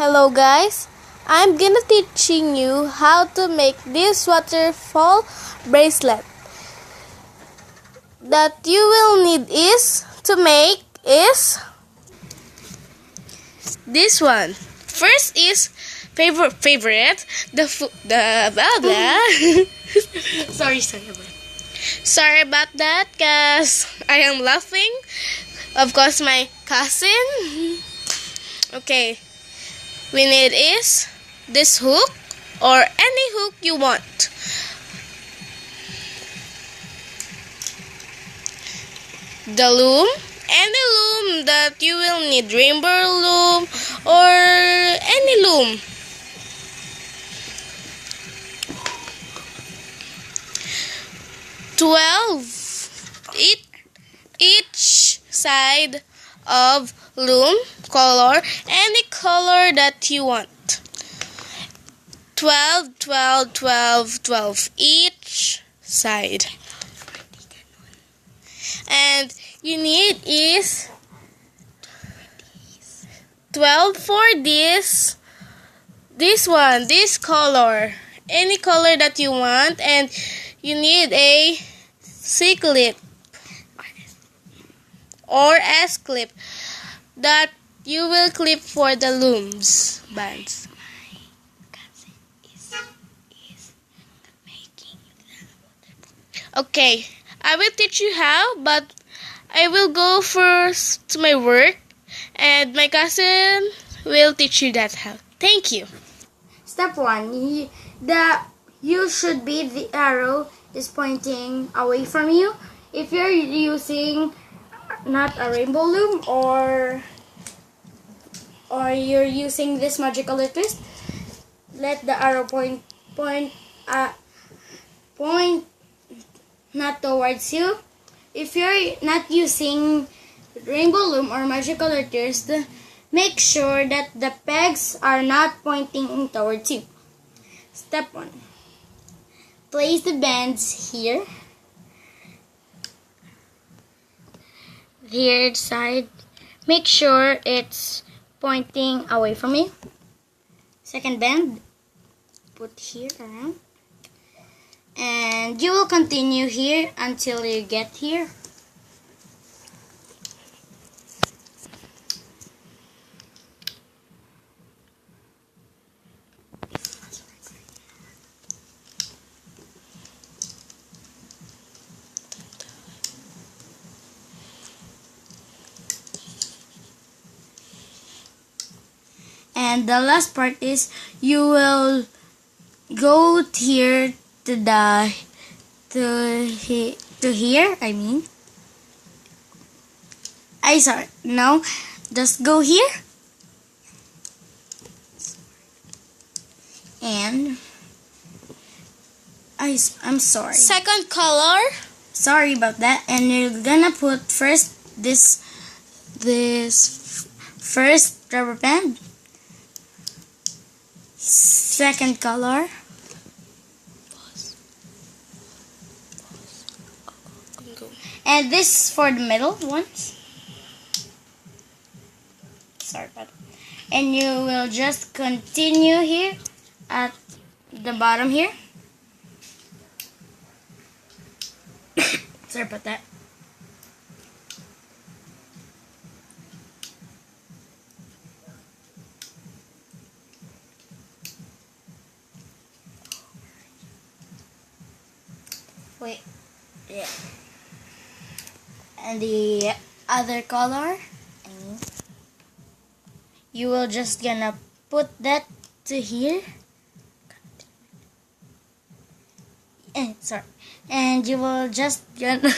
Hello guys, I'm gonna teaching you how to make this waterfall bracelet. That you will need is this one. First is favorite the blah blah. Sorry about that, cause I am laughing. Of course, my cousin. Okay. We need is this hook or any hook you want. The loom, any loom that you will need, rainbow loom or any loom. Each side of loom color, any color that you want. 12 each side. And you need is 12 for this color, any color that you want, and you need a C-clip or S-clip that you will clip for the looms bands. Okay, I will teach you how, but I will go first to my work and my cousin will teach you that how. Thank you. Step 1. The arrow is pointing away from you. If you're using not a rainbow loom or you're using this magical twist, let the arrow point not towards you. If you're not using rainbow loom or magical twist, make sure that the pegs are not pointing towards you. Step 1. Place the bands here side. Make sure it's pointing away from you. Second band, put here around, and you will continue here until you get here. And the last part is you will go here to here. No, just go here. And I'm sorry. Second color. Sorry about that. And you're gonna put first this first rubber band. Second color. And this for the middle ones. Sorry about that. And you will just continue here at the bottom here. Sorry about that. Wait, yeah. And the other color, you will just gonna put that to here. And you will just gonna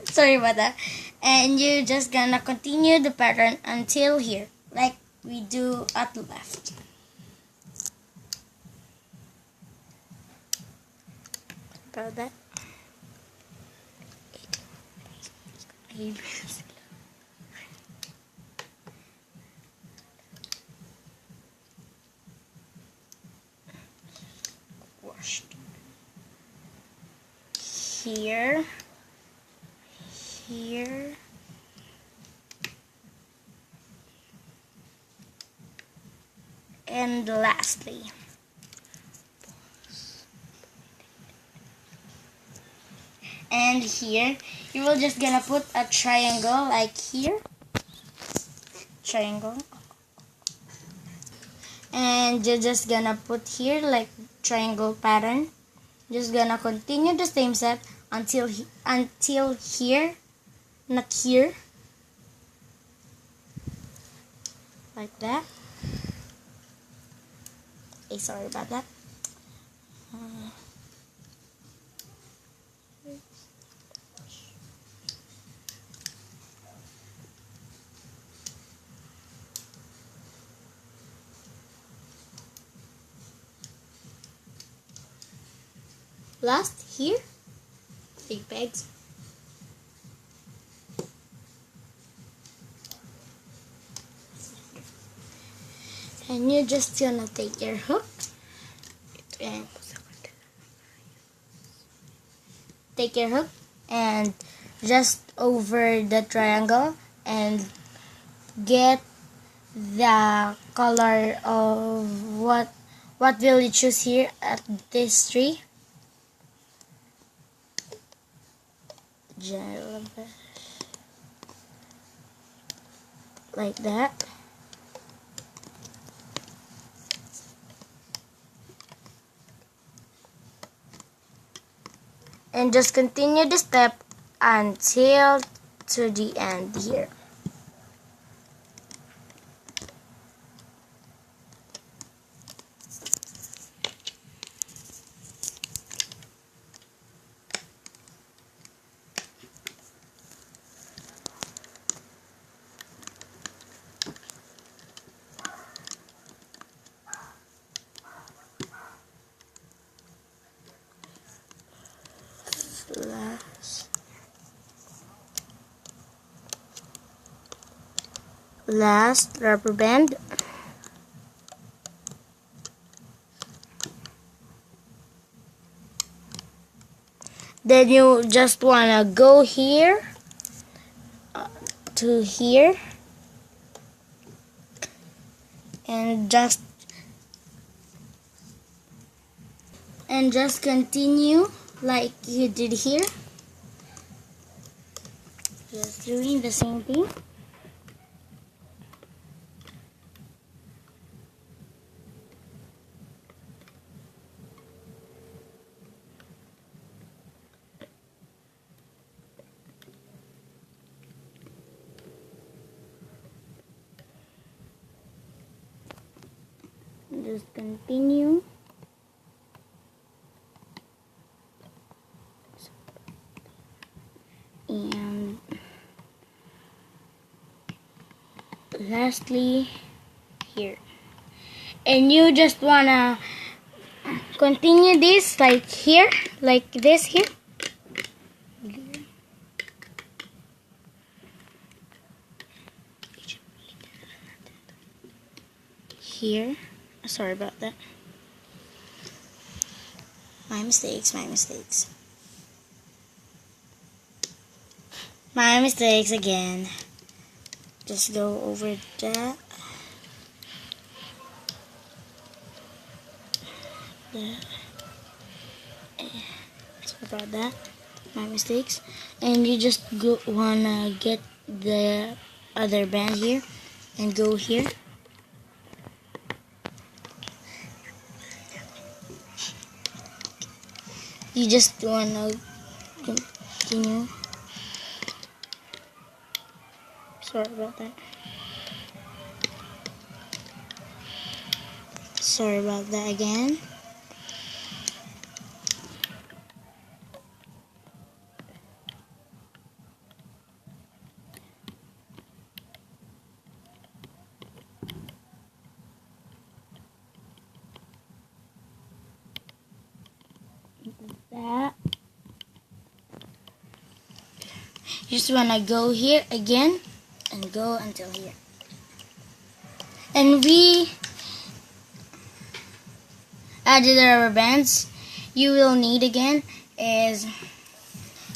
sorry about that. And you just gonna continue the pattern until here, like we do at the left. About that. Washed. Here. And lastly, and here, you will just gonna put a triangle like here. Triangle. And you're just gonna put here like triangle pattern. Just gonna continue the same step until here, not here. Like that. Hey, sorry about that. Last here, big pegs. And you're just gonna take your hook and take your hook and just over the triangle and get the color of what will you choose here at this tree. Like that. And just continue the step until to the end here. Last rubber band. Then you just wanna go here to here and just continue like you did here. Just doing the same thing. Just continue. And lastly here. And you just wanna continue this like here, like this here. Here. Sorry about that. My mistakes. My mistakes again. Just go over that. Sorry about that. My mistakes. And you just wanna get the other band here and go here. You just wanna continue. Sorry about that. Sorry about that again. That. You just wanna go here again and go until here. And we added the rubber bands. You will need again is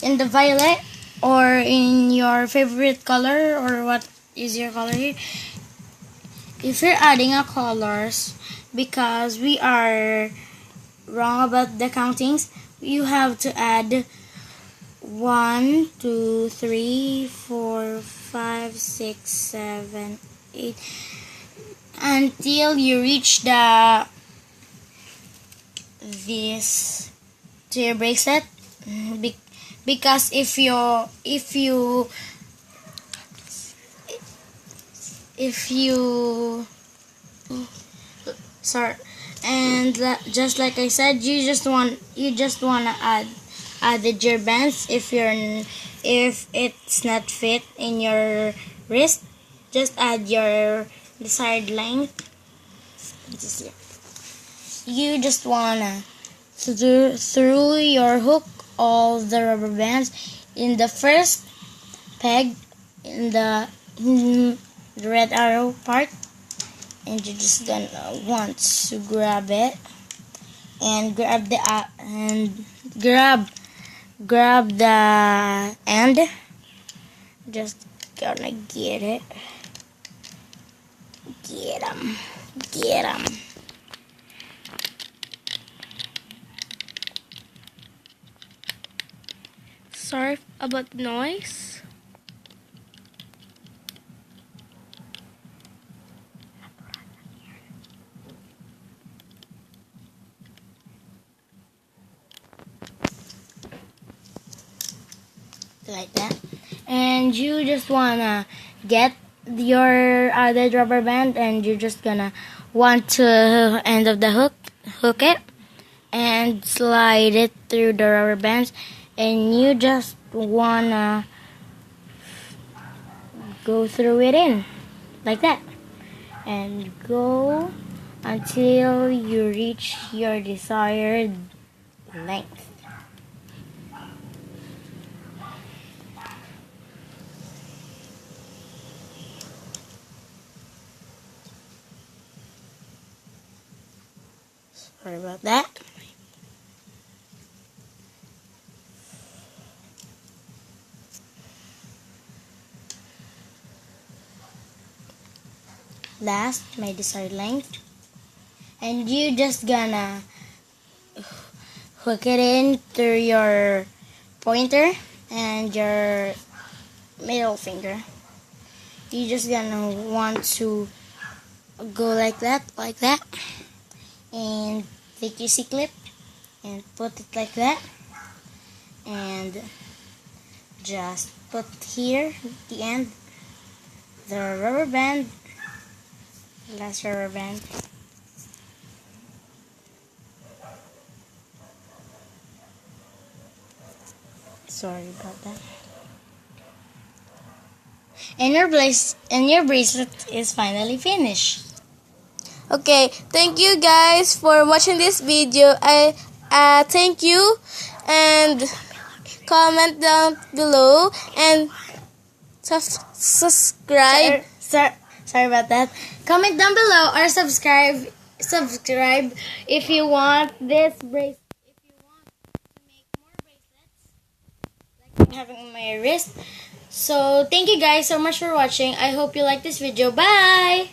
in the violet or in your favorite color or what is your color here. if you're adding a colors, because we are wrong about the countings, you have to add 1, 2, 3, 4, 5, 6, 7, 8 until you reach this to your bracelet. Because if you sorry, and just like I said, you just wanna added your bands. If it's not fit in your wrist, just add your desired length. You just wanna through your hook all the rubber bands in the first peg in the red arrow part, and you're just gonna want to grab it and grab the end. Just gonna get it. Get 'em. Sorry about the noise. Like that. And you just wanna get your added rubber band, and you're just gonna want to end of the hook it and slide it through the rubber bands, and you just wanna go through it in like that and go until you reach your desired length. Sorry about that. Last, my desired length, and you just gonna hook it in through your pointer and your middle finger. You just gonna want to go like that, and take your C-clip and put it like that, and just put here the end, the rubber band, last rubber band. Sorry about that. And your bracelet is finally finished. Okay, thank you guys for watching this video. I thank you, and comment down below and subscribe. Sorry about that. Comment down below or subscribe if you want this bracelet. If you want to make more bracelets like I'm having on my wrist. So thank you guys so much for watching. I hope you like this video. Bye.